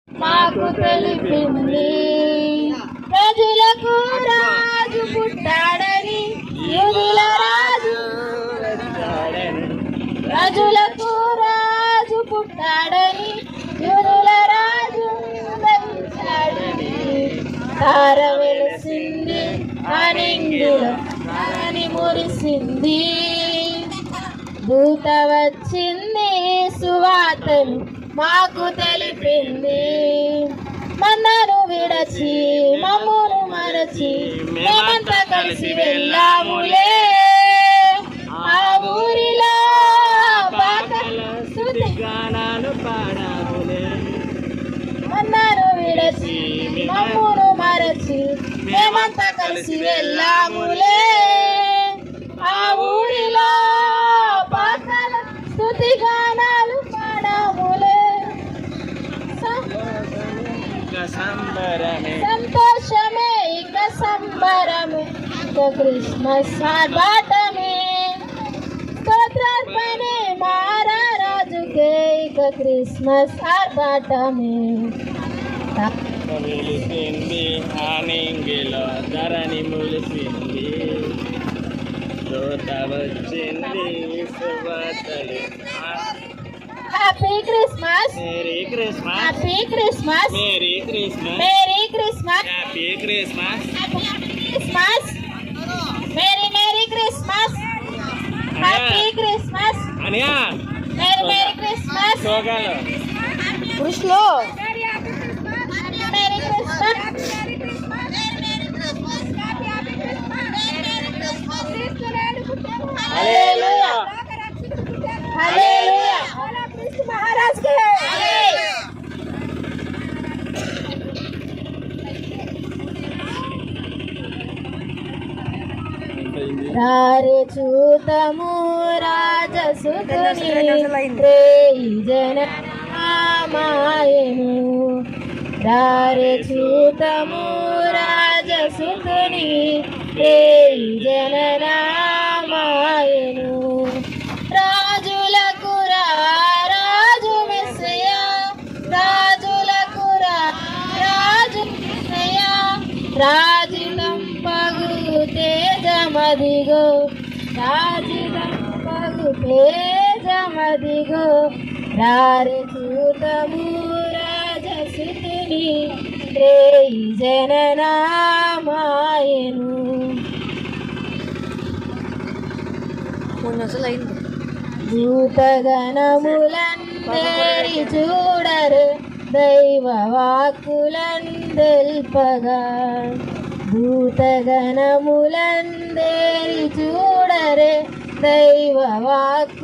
మాకు తెలిపింది. ప్రజలకు రాజు పుట్టాడని, యూదుల రాజు, ప్రజలకు రాజు పుట్టాడని, యూదుల రాజు ఉదయించాడని. తార వెలిసింది అనింగిలో అని మురిసింది. దూత వచ్చింది సువార్తను మాకు తెలిపింది. మన్నను విడచి మమ్మును మరచి మేమంతా కలిసి వెళ్ళాములే. ఆ ఊరిలో స్తుతి గానాలు పాడాములే. మన్నను విడచి మమ్మును మరచి మేమంతా కలిసి వెళ్ళాములే. ఆ ఊరిలో పాటల స్తుతి గానాలు పాడాములే. సంతోషమే ఇక సంబరమే, ఇక క్రిస్మస్ ఆర్భాటమే. స్తోత్రార్పణే మారాజుకే, ఇక క్రిస్మస్ ఆర్భాటమే. వెలిసింది ఆనింగిలో ధరణి ములిసింది. దూత వచ్చింది సువార్తలు. Happy Christmas, merry Christmas, happy Christmas, merry Christmas, merry Christmas, happy Christmas, Christmas, merry merry Christmas, happy Christmas, అనియా మేరీ మేరీ క్రిస్మస్. సోగాలు పురుషులు మేరీ క్రిస్మస్. హల్లెలూయా, హల్లెలూయా. మహారాజ్ కే రారే చూతము రాజసుతుని రేయి జనమాయను. రారే చూతము రాజసుతుని రేయి జనమాయను. రాజులకు రాజు మెస్సయ్యా, రాజులకు రాజు మెస్సయ్యా. రాజితం పగు తేజమదిగో, రాజితం పగు తేజమదిగో. రారే చూతము రాజసుతుని రేయి జననామాయను. దూతగణములందేరి చూడరు దైవ వాక్కులందెల్పగా. దూతగణములందేరి చూడరే దైవ వాక్కు